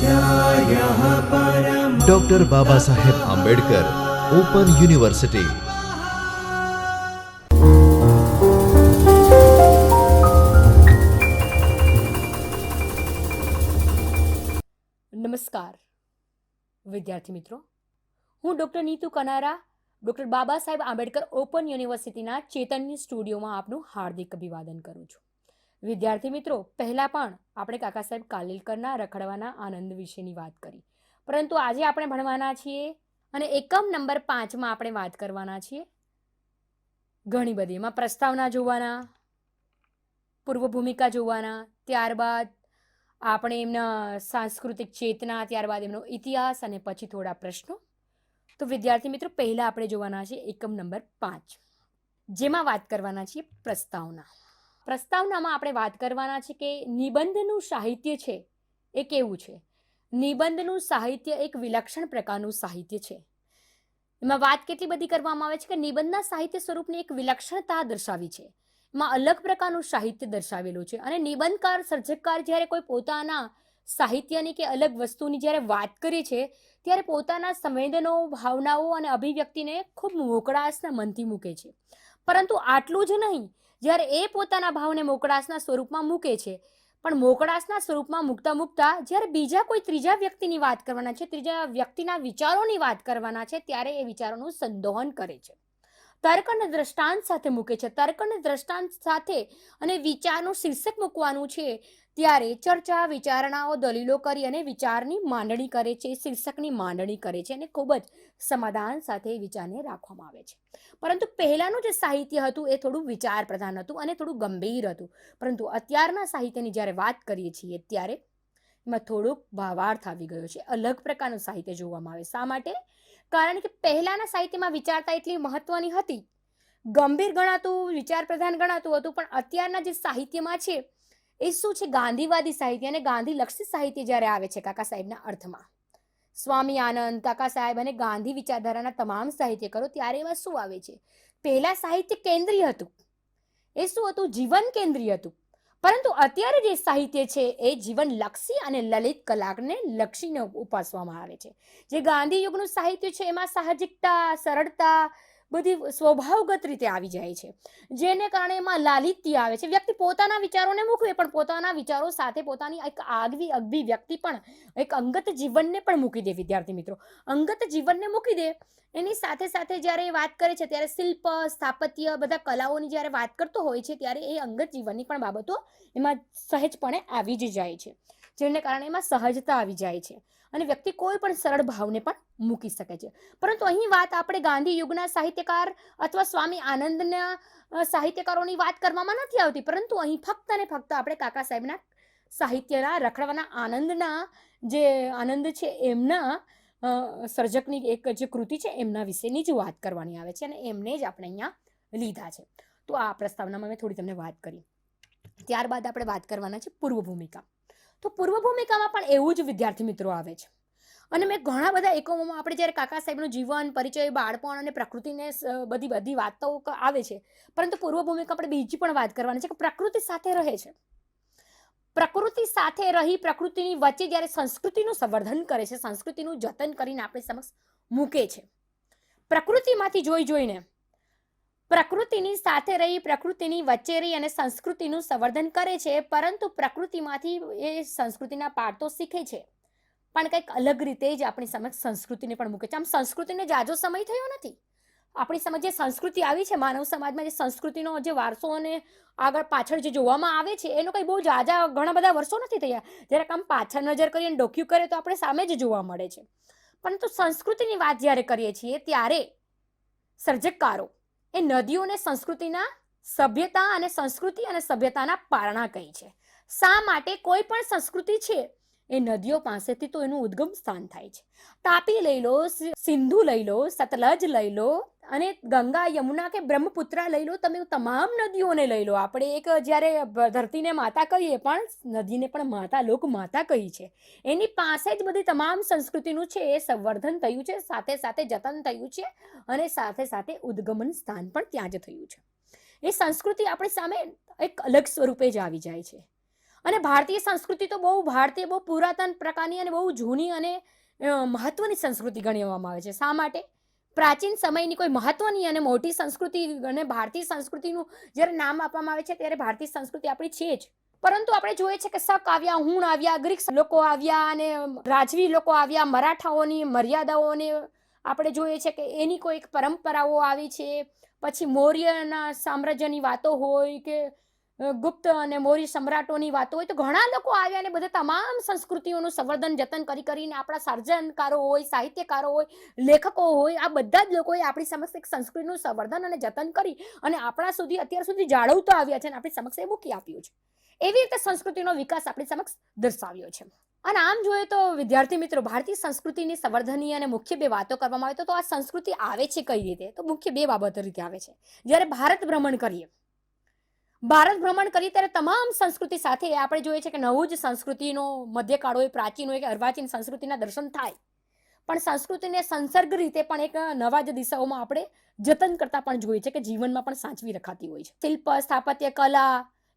स्वाध्यायः परमः। Doctor Baba Saheb Ambedkar open university. નમસ્કાર વિદ્યાર્થી મિત્રો, હું ડૉક્ટર નીતુ કનારા ડૉક્ટર બાબા સાહેબ આંબેડકર ઓપન યુનિવર્સિટીના ચેતનની સ્ટુડિયોમાં આપનું હાર્દિક અભિવાદન કરું છું. વિદ્યાર્થી મિત્રો, પહેલાં પણ આપણે કાકા સાહેબ કાલેલકરના રખડવાના આનંદ વિશેની વાત કરી, પરંતુ આજે આપણે ભણવાના છીએ અને એકમ નંબર 5માં આપણે વાત કરવાના છીએ. ઘણી બધી એમાં પ્રસ્તાવના જોવાના, પૂર્વ ભૂમિકા જોવાના, ત્યારબાદ આપણે એમના સાંસ્કૃતિક ચેતના, ત્યારબાદ એમનો ઇતિહાસ અને પછી થોડા પ્રશ્નો. તો વિદ્યાર્થી મિત્રો, પહેલાં આપણે જોવાના છે એકમ નંબર 5, જેમાં વાત કરવાના છીએ પ્રસ્તાવના. પ્રસ્તાવનામાં આપણે વાત કરવાના છે કે નિબંધનું સાહિત્ય છે એ કેવું છે. નિબંધનું સાહિત્ય એક વિલક્ષણ પ્રકારનું સાહિત્ય છે. એમાં વાત કેટલી બધી કરવામાં આવે છે કે નિબંધના સાહિત્ય સ્વરૂપની એક વિલક્ષણતા દર્શાવી છે. એમાં અલગ પ્રકારનું સાહિત્ય દર્શાવેલું છે અને નિબંધકાર, સર્જકકાર જ્યારે કોઈ પોતાના સાહિત્યની કે અલગ વસ્તુની જ્યારે વાત કરે છે ત્યારે પોતાના સંવેદનો, ભાવનાઓ અને અભિવ્યક્તિને ખૂબ મોકળાશના મનથી મૂકે છે. પરંતુ આટલું જ નહીં, જ્યારે એ પોતાના ભાવને મોકળાશના સ્વરૂપમાં મૂકે છે, પણ મોકળાશના સ્વરૂપમાં મૂકતા જ્યારે બીજા કોઈ ત્રીજા વ્યક્તિની વાત કરવાના છે, ત્રીજા વ્યક્તિના વિચારોની વાત કરવાના છે, ત્યારે એ વિચારોનું સંદોહન કરે છે, તર્ક અને દ્રષ્ટાંત સાથે મૂકે છે. તર્ક અને દ્રષ્ટાંત સાથે અને વિચારનું શીર્ષક મૂકવાનું છે ત્યારે ચર્ચા, વિચારણાઓ, દલીલો કરી અને વિચારની માંડણી કરે છે, શીર્ષકની માંડણી કરે છે અને ખૂબ જ સમાધાન સાથે વિચારને રાખવામાં આવે છે. પરંતુ પહેલાંનું જે સાહિત્ય હતું એ થોડું વિચાર પ્રધાન હતું અને થોડું ગંભીર હતું, પરંતુ અત્યારના સાહિત્યની જ્યારે વાત કરીએ છીએ ત્યારે એમાં થોડોક ભાવાર્થ આવી ગયો છે. અલગ પ્રકારનું સાહિત્ય જોવામાં આવે. શા માટે? કારણ કે પહેલાંના સાહિત્યમાં વિચારતા એટલી મહત્વની હતી, ગંભીર ગણાતું, વિચાર પ્રધાન ગણાતું હતું, પણ અત્યારના જે સાહિત્યમાં છે એ શું છે? ગાંધીવાદી સાહિત્ય અને ગાંધીલક્ષી સાહિત્ય જ્યારે આવે છે કાકા સાહેબના અર્થમાં, સ્વામી આનંદ, કાકા સાહેબ અને ગાંધી વિચારધારાના તમામ સાહિત્યકારો, ત્યારે એમાં શું આવે છે? પહેલા સાહિત્ય કેન્દ્રીય હતું. એ શું હતું? જીવન કેન્દ્રીય હતું. પરંતુ અત્યારે જે સાહિત્ય છે એ જીવનલક્ષી અને લલિત કલાને લક્ષીને ઉપાસવામાં આવે છે. જે ગાંધી યુગનું સાહિત્ય છે એમાં સાહજિકતા, સરળતા બધી સ્વભાવગત રીતે આવી જાય છે, જેને કારણે એમાં લાલિત્ય આવે છે. વ્યક્તિ પોતાના વિચારોને મૂકવે, પણ પોતાના વિચારો સાથે પોતાની એક આગવી અભિવ્યક્તિ પણ, એક અંગત જીવનને પણ મૂકી દે. વિદ્યાર્થી મિત્રો, અંગત જીવનને મૂકી દે. એની સાથે સાથે જ્યારે એ વાત કરે છે ત્યારે શિલ્પ, સ્થાપત્ય, બધા કલાઓની જ્યારે વાત કરતો હોય છે ત્યારે એ અંગત જીવનની પણ બાબતો એમાં સહેજપણે આવી જ જાય છે, જેને કારણે એમાં સહજતા આવી જાય છે અને વ્યક્તિ કોઈ પણ સરળ ભાવને પણ મૂકી શકે છે. પરંતુ અહીં વાત આપણે ગાંધી યુગના સાહિત્યકાર અથવા સ્વામી આનંદના સાહિત્યકારોની વાત કરવામાં નથી આવતી, પરંતુ અહીં ફક્ત અને ફક્ત આપણે કાકા સાહેબના સાહિત્યના રખડવાના આનંદના જે આનંદ છે એમના સર્જકની એક જે કૃતિ છે એમના વિશેની જ વાત કરવાની આવે છે અને એમને જ આપણે અહીંયા લીધા છે. તો આ પ્રસ્તાવનામાં મેં થોડી તમને વાત કરી. ત્યારબાદ આપણે વાત કરવાના છે પૂર્વ ભૂમિકા. તો પૂર્વ ભૂમિકામાં પણ એવું જ વિદ્યાર્થી મિત્રો આવે છે અને મેં ઘણા બધા એકમોમાં આપણે જ્યારે કાકા સાહેબનું જીવન, પરિચય, બાળપણ અને પ્રકૃતિને બધી વાતો આવે છે, પરંતુ પૂર્વ ભૂમિકા આપણે બીજી પણ વાત કરવાની છે કે પ્રકૃતિ સાથે રહે છે. પ્રકૃતિ સાથે રહી પ્રકૃતિની વચ્ચે જ્યારે સંસ્કૃતિનું સંવર્ધન કરે છે, સંસ્કૃતિનું જતન કરીને આપણી સમક્ષ મૂકે છે. પ્રકૃતિમાંથી જોઈને પ્રકૃતિની સાથે રહી, પ્રકૃતિની વચ્ચે રહી અને સંસ્કૃતિનું સંવર્ધન કરે છે, પરંતુ પ્રકૃતિમાંથી એ સંસ્કૃતિના પાઠ તો શીખે છે, પણ કંઈક અલગ રીતે જ આપણી સમક્ષ સંસ્કૃતિને પણ મૂકે છે. આમ સંસ્કૃતિને જાજો સમય થયો નથી. આપણી સમજ જે સંસ્કૃતિ આવી છે, માનવ સમાજમાં જે સંસ્કૃતિનો જે વારસો અને આગળ પાછળ જે જોવામાં આવે છે એનો કંઈ બહુ ઘણા બધા વર્ષો નથી થયા. જ્યારે આમ પાછળ નજર કરીએ અને ડોક્યુ કરીએ તો આપણે સામે જ જોવા મળે છે. પરંતુ સંસ્કૃતિની વાત જ્યારે કરીએ છીએ ત્યારે સર્જકકારો એ નદીઓને સંસ્કૃતિના સભ્યતા અને સંસ્કૃતિ અને સભ્યતાના પારણા કહી છે. શા માટે? કોઈ પણ સંસ્કૃતિ છે એ નદીઓ પાસેથી તો એનું ઉદ્ગમ સ્થાન થાય છે. તાપી લઈ લો, સિંધુ લઈ લો, સતલજ લઈ લો અને ગંગા, યમુના કે બ્રહ્મપુત્રા લઈ લો, તમે તમામ નદીઓને લઈ લો. આપણે એક જ્યારે ધરતીને માતા કહીએ પણ નદીને પણ માતા, લોક માતા કહી છે. એની પાસે જ બધી તમામ સંસ્કૃતિનું છે એ સંવર્ધન થયું છે, સાથે સાથે જતન થયું છે અને સાથે સાથે ઉદ્ગમન સ્થાન પણ ત્યાં જ થયું છે. એ સંસ્કૃતિ આપણી સામે એક અલગ સ્વરૂપે જ આવી જાય છે અને ભારતીય સંસ્કૃતિ તો બહુ પુરાતન પ્રકારની અને બહુ જૂની અને મહત્વની સંસ્કૃતિ ગણવામાં આવે છે. શા માટે? પ્રાચીન સમયની કોઈ મહત્વની અને મોટી સંસ્કૃતિ અને ભારતીય સંસ્કૃતિનું જ્યારે નામ આપવામાં આવે છે ત્યારે ભારતીય સંસ્કૃતિ આપણી છે જ. પરંતુ આપણે જોઈએ છે કે શક આવ્યા, હુણ આવ્યા, ગ્રીક લોકો આવ્યા અને રાજવી લોકો આવ્યા, મરાઠાઓની મર્યાદાઓને આપણે જોઈએ છે કે એની કોઈક પરંપરાઓ આવી છે. પછી મૌર્યના સામ્રાજ્યની વાતો હોય કે ગુપ્ત અને મૌર્ય સમ્રાટોની વાતો હોય, તો ઘણા લોકો આવ્યા અને બધા તમામ સંસ્કૃતિઓનું સંવર્ધન જતન કરીને આપણા સર્જનકારો હોય, સાહિત્યકારો હોય, લેખકો હોય, આ બધા જ લોકોએ આપણી સમક્ષ એક સંસ્કૃતિનું સંવર્ધન અને જતન કરી અને આપણા સુધી અત્યાર સુધી જાળવતા આવ્યા છે અને આપણી સમક્ષ એ મૂકી આપ્યું છે. એવી રીતે સંસ્કૃતિનો વિકાસ આપણી સમક્ષ દર્શાવ્યો છે. અને આમ જોઈએ તો વિદ્યાર્થી મિત્રો, ભારતીય સંસ્કૃતિની સંવર્ધનની અને મુખ્ય બે વાતો કરવામાં આવે તો આ સંસ્કૃતિ આવે છે કઈ રીતે? તો મુખ્ય બે બાબતો રીતે આવે છે. જ્યારે ભારત ભ્રમણ કરીએ ત્યારે તમામ સંસ્કૃતિ સાથે આપણે જોઈએ છે કે નવું જ સંસ્કૃતિનો મધ્યકાળ હોય, પ્રાચીન હોય કે અર્વાચીન સંસ્કૃતિના દર્શન થાય, પણ સંસ્કૃતિને સંસર્ગ રીતે પણ એક નવા જ દિશાઓમાં આપણે જતન કરતા પણ જોઈએ છે કે જીવનમાં પણ સાચવી રખાતી હોય છે. શિલ્પ, સ્થાપત્ય, કલા,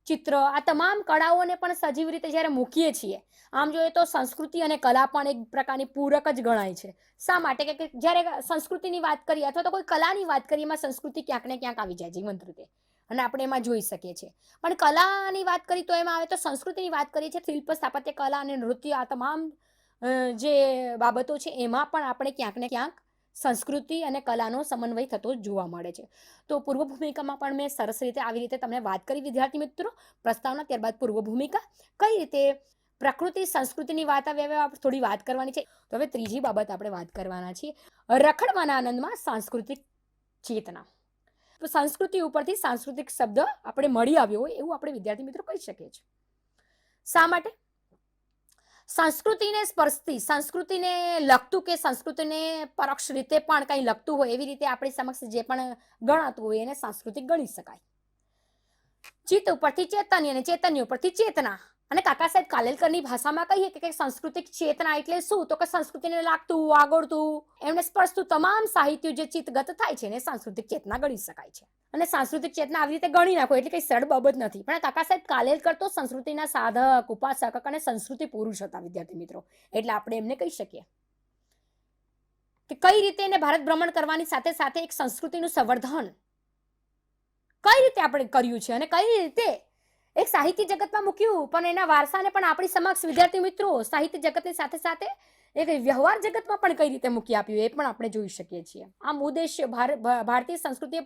ચિત્ર, આ તમામ કળાઓને પણ સજીવ રીતે જ્યારે મૂકીએ છીએ, આમ જોઈએ તો સંસ્કૃતિ અને કલા પણ એક પ્રકારની પૂરક જ ગણાય છે. શા માટે? કે જ્યારે સંસ્કૃતિની વાત કરીએ અથવા તો કોઈ કલાની વાત કરીએ, એમાં સંસ્કૃતિ ક્યાંક ને ક્યાંક આવી જાય જીવંત રીતે અને આપણે એમાં જોઈ શકીએ છીએ. પણ કલાની વાત કરી તો એમાં આવે તો સંસ્કૃતિની વાત કરીએ છીએ, શિલ્પ, સ્થાપત્ય, કલા અને નૃત્ય, આ તમામ જે બાબતો છે એમાં પણ આપણે ક્યાંક ને ક્યાંક સંસ્કૃતિ અને કલાનો સમન્વય થતો જોવા મળે છે. તો પૂર્વ ભૂમિકામાં પણ મેં સરસ રીતે આવી રીતે તમને વાત કરી વિદ્યાર્થી મિત્રો. પ્રસ્તાવના, ત્યારબાદ પૂર્વ ભૂમિકા, કઈ રીતે પ્રકૃતિ સંસ્કૃતિની વાત આવે, હવે થોડી વાત કરવાની છે. તો હવે ત્રીજી બાબત આપણે વાત કરવાના છીએ, રખડવાના આનંદમાં સાંસ્કૃતિક ચેતના. સંસ્કૃતિ ઉપરથી સાંસ્કૃતિક શબ્દ આપણે મળી આવ્યો હોય એવું આપણે વિદ્યાર્થી મિત્રો કહી શકીએ છીએ. શા માટે? સંસ્કૃતિને સ્પર્શતી, સંસ્કૃતિને લગતું કે સંસ્કૃતિને પરોક્ષ રીતે પણ કંઈ લગતું હોય એવી રીતે આપણી સમક્ષ જે પણ ગણાતું હોય એને સાંસ્કૃતિક ગણી શકાય. ચિત્ત ઉપરથી ચેતન્ય અને ચેતન્ય ઉપરથી ચેતના. અને કાકા સાહેબ કાલેલકરની ભાષામાં કહીએ કે સાંસ્કૃતિક ચેતના એટલે શું? તો કે સંસ્કૃતિને લાગતું, આગળતું, એમને સ્પર્શતું તમામ સાહિત્ય જે ચિત્તગત થાય છે એને સાંસ્કૃતિક ચેતના ગણી શકાય છે. અને સાંસ્કૃતિક ચેતના આવી રીતે ગણી નાખો એટલે કંઈ સરળ બાબત નથી. પણ કાકા સાહેબ કાલેલકર તો સંસ્કૃતિના સાધક, ઉપાસક અને સંસ્કૃતિ પુરુષ હતા વિદ્યાર્થી મિત્રો. એટલે આપણે એમને કહી શકીએ કે કઈ રીતે એને ભારત ભ્રમણ કરવાની સાથે સાથે એક સંસ્કૃતિનું સંવર્ધન કઈ રીતે આપણે કર્યું છે અને કઈ રીતે એક સાહિત્ય જગતમાં મૂક્યું, પણ એના વારસાને પણ આપણી સમક્ષ વિદ્યાર્થી મિત્રો સાહિત્ય જગતની સાથે સાથે એક વ્યવહાર જગતમાં પણ કઈ રીતે મૂકી આપ્યું એ પણ આપણે જોઈ શકીએ છીએ. આમ ઉદ્દેશ્ય ભારતીય સંસ્કૃતિ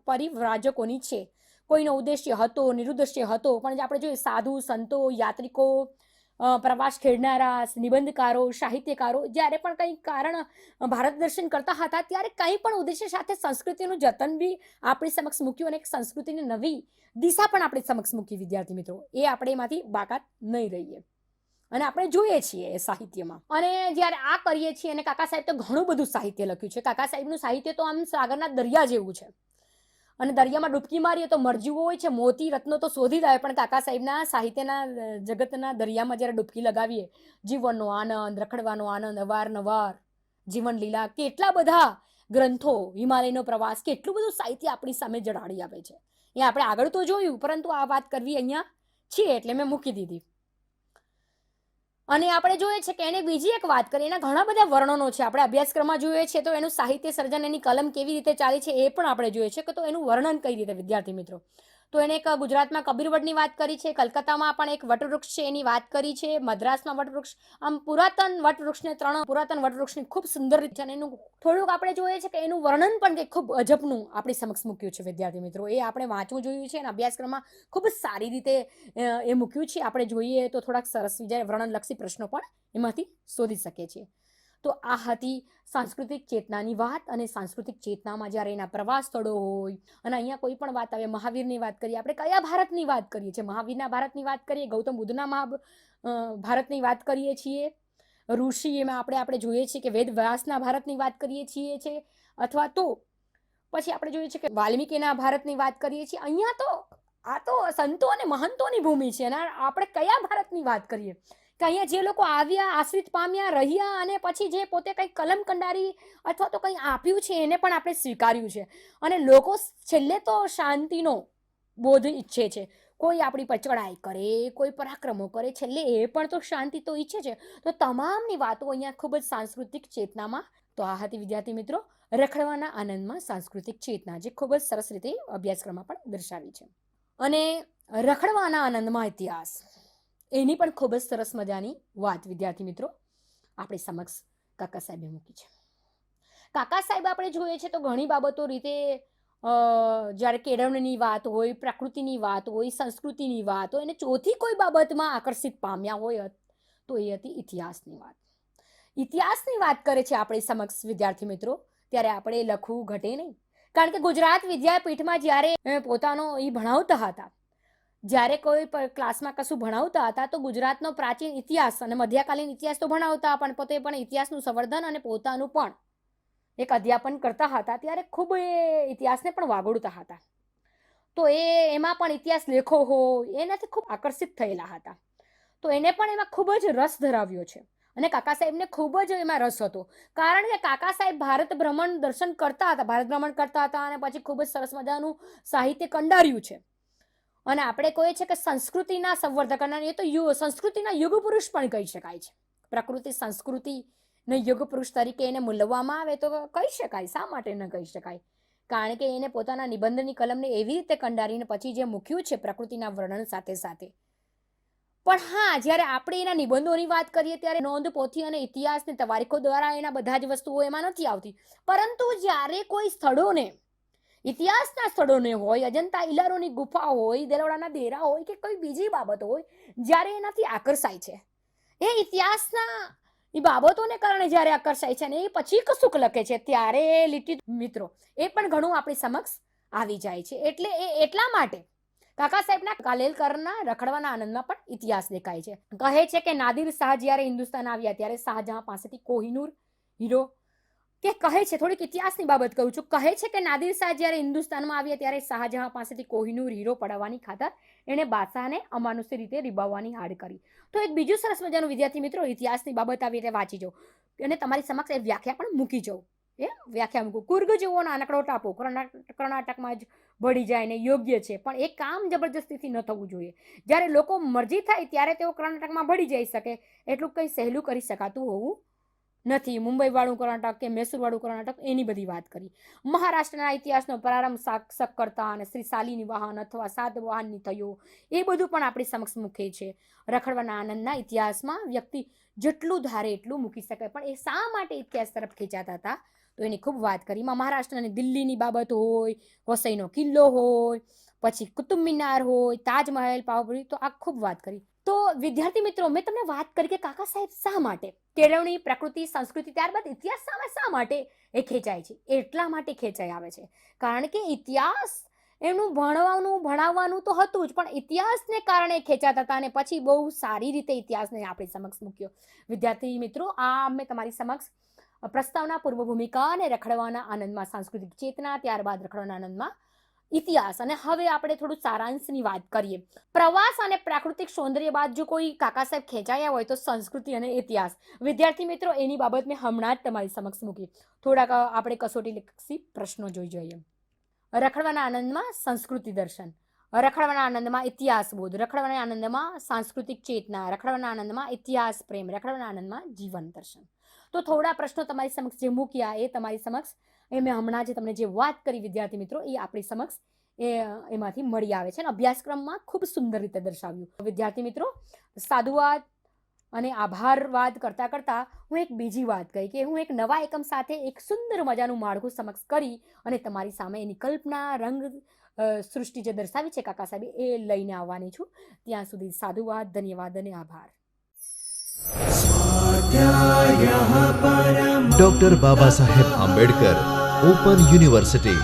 પરિવ્રાજકોની છે. કોઈનો ઉદ્દેશ્ય હતો, નિરુદ્દેશ્ય હતો, પણ આપણે જોઈએ સાધુ, સંતો, યાત્રિકો, પ્રવાસ ખેડનારા, નિબંધકારો, સાહિત્યકારો જ્યારે પણ કંઈ કારણ ભારત દર્શન કરતા હતા ત્યારે કંઈ પણ ઉદ્દેશ્ય સાથે સંસ્કૃતિનું જતન બી આપણી સમક્ષ મૂક્યું અને એક સંસ્કૃતિની નવી દિશા પણ આપણી સમક્ષ મૂકી વિદ્યાર્થી મિત્રો. એ આપણે એમાંથી બાકાત નહીં રહીએ અને આપણે જોઈએ છીએ એ સાહિત્યમાં. અને જ્યારે આ કરીએ છીએ અને કાકા સાહેબ તો ઘણું બધું સાહિત્ય લખ્યું છે. કાકા સાહેબનું સાહિત્ય તો આમ સાગરના દરિયા જેવું છે અને દરિયામાં ડૂબકી મારીએ તો મરજીવો હોય છે, મોતી રત્નો તો શોધી લાવે, પણ કાકા સાહેબના સાહિત્યના જગતના દરિયામાં જ્યારે ડૂબકી લગાવીએ, જીવનનો આનંદ, રખડવાનો આનંદ, અવારનવાર જીવન લીલા, કેટલા બધા ગ્રંથો, હિમાલયનો પ્રવાસ, કેટલું બધું સાહિત્ય આપણી સામે જડાડી આવે છે. એ આપણે આગળ તો જોયું, પરંતુ આ વાત કરવી અહીંયા છીએ એટલે મેં મૂકી દીધી. અને આપણે જોઈએ છે કે એને બીજી એક વાત કરીએ, એના ઘણા બધા વર્ણનો છે. આપણે અભ્યાસક્રમમાં જોઈએ છે તો એનું સાહિત્ય સર્જન, એની કલમ કેવી રીતે ચાલી છે એ પણ આપણે જોઈએ છે કે તો એનું વર્ણન કઈ રીતે વિદ્યાર્થી મિત્રો. તો એને એક ગુજરાતમાં કબીરવડની વાત કરી છે, કલકત્તામાં પણ એક વટવૃક્ષ છે એની વાત કરી છે, મદ્રાસમાં વટવૃક્ષ, આમ પુરાતન વટવૃક્ષને ત્રણ પુરાતન વટવૃક્ષની ખૂબ સુંદર રીતે અને એનું થોડુંક આપણે જોઈએ છે કે એનું વર્ણન પણ કંઈક ખૂબ અજબનું આપણી સમક્ષ મૂક્યું છે વિદ્યાર્થી મિત્રો. એ આપણે વાંચવું જોયું છે અને અભ્યાસક્રમમાં ખૂબ જ સારી રીતે એ મૂક્યું છે. આપણે જોઈએ તો થોડાક સરસ વર્ણનલક્ષી પ્રશ્નો પણ એમાંથી શોધી શકીએ છીએ. તો આ હતી સાંસ્કૃતિક ચેતનાની વાત. અને સાંસ્કૃતિક ચેતનામાં જ્યારે એના પ્રવાસ સ્થળો હોય અને અહીંયા કોઈ પણ વાત આવે, મહાવીરની વાત કરીએ, આપણે કયા ભારતની વાત કરીએ છીએ? મહાવીરના ભારતની વાત કરીએ, ગૌતમ બુદ્ધના ભારતની વાત કરીએ છીએ, ઋષિ એમાં આપણે જોઈએ છીએ કે વેદ વ્યાસના ભારતની વાત કરીએ છીએ, અથવા તો પછી આપણે જોઈએ છીએ કે વાલ્મીકીના ભારતની વાત કરીએ છીએ. અહીંયા તો આ તો સંતો અને મહંતોની ભૂમિ છે અને આપણે કયા ભારતની વાત કરીએ કે અહીંયા જે લોકો આવ્યા, આશ્રિત પામ્યા, રહ્યા અને પછી જે પોતે કંઈક કલમ કંડારી અથવા તો કંઈ આપ્યું છે એને પણ આપણે સ્વીકાર્યું છે. અને લોકો છેલ્લે તો શાંતિનો બોધ ઈચ્છે છે. કોઈ આપણી પર ચડાઈ કરે, કોઈ પરાક્રમો કરે, છેલ્લે એ પણ તો શાંતિ તો ઈચ્છે છે. તો તમામની વાતો અહીંયા ખૂબ જ સાંસ્કૃતિક ચેતનામાં. તો આ હતી વિદ્યાર્થી મિત્રો રખડવાના આનંદમાં સાંસ્કૃતિક ચેતના, જે ખૂબ જ સરસ રીતે અભ્યાસક્રમમાં પણ દર્શાવી છે. અને રખડવાના આનંદમાં ઇતિહાસ, એની પણ ખૂબ જ સરસ મજાની વાત વિદ્યાર્થી મિત્રો આપણી સમક્ષ કાકા સાહેબે મૂકી છે. કાકા સાહેબ આપણે જોઈએ છે તો ઘણી બાબતો રીતે જ્યારે કેળવણીની વાત હોય, પ્રકૃતિની વાત હોય, સંસ્કૃતિની વાત હોય, અને ચોથી કોઈ બાબતમાં આકર્ષિત પામ્યા હોય તો એ હતી ઇતિહાસની વાત. ઇતિહાસની વાત કરે છે આપણી સમક્ષ વિદ્યાર્થી મિત્રો, ત્યારે આપણે લખવું ઘટે નહીં. કારણ કે ગુજરાત વિદ્યાપીઠમાં જ્યારે પોતાનો એ ભણાવતા હતા, જ્યારે કોઈ ક્લાસમાં કશું ભણાવતા હતા તો ગુજરાતનો પ્રાચીન ઇતિહાસ અને મધ્યકાલીન ઇતિહાસ તો ભણાવતા, પણ પોતે પણ ઇતિહાસનું સંવર્ધન અને પોતાનું પણ એક અધ્યાપન કરતા હતા. ત્યારે ખૂબ એ ઇતિહાસને પણ વાગોળતા હતા. તો એમાં પણ ઇતિહાસ લેખો હોય એનાથી ખૂબ આકર્ષિત થયેલા હતા. તો એને પણ એમાં ખૂબ જ રસ ધરાવ્યો છે. અને કાકા સાહેબને ખૂબ જ એમાં રસ હતો, કારણ કે કાકા સાહેબ ભારત ભ્રમણ કરતા હતા અને પછી ખૂબ જ સરસ મજાનું સાહિત્ય કંડાર્યું છે. અને આપણે કહીએ છીએ કે સંસ્કૃતિના સંવર્ધક, એ તો સંસ્કૃતિના યુગ પુરુષ પણ કહી શકાય છે. પ્રકૃતિ સંસ્કૃતિને યુગ પુરુષ તરીકે એને મૂલવામાં આવે તો કહી શકાય. શા માટે ન કહી શકાય? કારણ કે એને પોતાના નિબંધની કલમને એવી રીતે કંડારીને પછી જે મૂક્યું છે પ્રકૃતિના વર્ણન સાથે સાથે. પણ હા, જ્યારે આપણે એના નિબંધોની વાત કરીએ ત્યારે નોંધ પોથી અને ઇતિહાસની તવારીખો દ્વારા એના બધા જ વસ્તુઓ એમાં નથી આવતી. પરંતુ જ્યારે કોઈ સ્થળોને, ઇતિહાસના સ્થળોને હોય, અજંતા ઇલારોની ગુફા હોય, દેલવાડાના દેરા હોય કે કોઈ બીજી બાબતો હોય, જ્યારે એનાથી આકર્ષાય છે, એ ઇતિહાસના એ બાબતોને કારણે જ્યારે આકર્ષાય છે અને એ પછી કશુંક લખે છે, ત્યારે લીટી મિત્રો એ પણ ઘણું આપણી સમક્ષ આવી જાય છે. એટલે એટલા માટે કાકા સાહેબના કાલેલકરના રખડવાના આનંદમાં પણ ઇતિહાસ દેખાય છે. કહે છે કે નાદિર શાહ જ્યારે હિન્દુસ્તાન આવ્યા ત્યારે શાહજહાં પાસેથી કોહિનૂર હીરો, કે કહે છે, થોડીક ઇતિહાસની બાબત કહું છું, કહે છે કે નાદિર શાહ જ્યારે હિન્દુસ્તાનમાં આવ્યા ત્યારે શાહજહાં પાસેથી કોહિનૂર હીરો પડાવવાની ખાતર એણે બાદશાહને અમાનુષી રીતે રીબાવવાની હાડ કરી. તો એક બીજું સરસ મજાનું વિદ્યાર્થી મિત્રો ઇતિહાસની બાબત આવી રીતે વાંચી જાઓ અને તમારી સમક્ષ એ વ્યાખ્યા પણ મૂકી જાઉં. વ્યાખ્યા મૂકું. કુર્ગ જેવો નાનકડો ટાપુ કર્ણાટકમાં જ ભળી જાય ને યોગ્ય છે, પણ એ કામ જબરજસ્તીથી ન થવું જોઈએ. જ્યારે લોકો મરજી થાય ત્યારે તેઓ કર્ણાટકમાં ભળી જઈ શકે, એટલું કંઈ સહેલું કરી શકાતું હોવું નથી. મુંબઈ વાળું કર્ણાટક કે મૈસૂર વાળું કર્ણાટક, એની બધી વાત કરી. મહારાષ્ટ્રના ઇતિહાસનો પ્રારંભ સક્કરતા અને શ્રી શાલિની વાહન અથવા સાતવાહનની થયો, એ બધું પણ આપણી સમક્ષ મૂકે છે. રખડવાના આનંદના ઇતિહાસમાં વ્યક્તિ જેટલું ધારે એટલું મૂકી શકે, પણ એ શા માટે ઇતિહાસ તરફ ખેંચાતા હતા તો એની ખૂબ વાત કરી. મહારાષ્ટ્ર અને દિલ્હીની બાબત હોય, વસઈનો કિલ્લો હોય, પછી કુતુબ મિનાર હોય, તાજમહેલ, પાવભાજી, તો આ ખૂબ વાત કરી. તો વિદ્યાર્થી મિત્રો, મેં તમને વાત કરી કે કાકા સાહેબ શા માટે કેળવણી, પ્રકૃતિ, સંસ્કૃતિ, ત્યારબાદ ઇતિહાસ શા માટે એ ખેંચાય છે? એટલા માટે ખેંચાઈ આવે છે કારણ કે ઇતિહાસ એનું ભણાવવાનું તો હતું જ, પણ ઇતિહાસને કારણે ખેંચાતા હતા અને પછી બહુ સારી રીતે ઇતિહાસને આપણી સમક્ષ મૂક્યો. વિદ્યાર્થી મિત્રો, આ મેં તમારી સમક્ષ પ્રસ્તાવના, પૂર્વ ભૂમિકા અને રખડવાના આનંદમાં સાંસ્કૃતિક ચેતના, ત્યારબાદ રખડવાના આનંદમાં ઇતિહાસ, અને હવે આપણે થોડું સારાંશની વાત કરીએ. પ્રવાસ અને પ્રાકૃતિક સૌંદર્ય બાદ જો કોઈ કાકા સાહેબ ખેંચાયા હોય તો સંસ્કૃતિ અને ઇતિહાસ. વિદ્યાર્થી મિત્રો, એની બાબત મેં હમણાં જ તમારી સમક્ષ મૂકી. થોડાક આપણે કસોટીલક્ષી પ્રશ્નો જોઈ જોઈએ. રખડવાના આનંદમાં સંસ્કૃતિ દર્શન, રખડવાના આનંદમાં ઇતિહાસ બોધ, રખડવાના આનંદમાં સાંસ્કૃતિક ચેતના, રખડવાના આનંદમાં ઇતિહાસ પ્રેમ, રખડવાના આનંદમાં જીવન દર્શન. તો થોડા પ્રશ્નો તમારી સમક્ષ જે મૂક્યા એ તમારી સમક્ષ એ મેં હમણાં જે તમને જે વાત કરી વિદ્યાર્થી મિત્રો, એ આપણી સમક્ષ એમાંથી મળી આવે છે અને અભ્યાસક્રમમાં ખૂબ સુંદર રીતે દર્શાવ્યું. વિદ્યાર્થી મિત્રો, સાધુવાદ અને આભારવાદ કરતાં કરતાં હું એક બીજી વાત કહી કે હું એક નવા એકમ સાથે એક સુંદર મજાનું માળખું સમક્ષ કરી અને તમારી સામે એની કલ્પના, રંગ, સૃષ્ટિ જે દર્શાવી છે કાકા સાહેબે, એ લઈને આવવાની છું. ત્યાં સુધી સાધુવાદ, ધન્યવાદ અને આભાર. Doctor Baba Saheb Ambedkar open university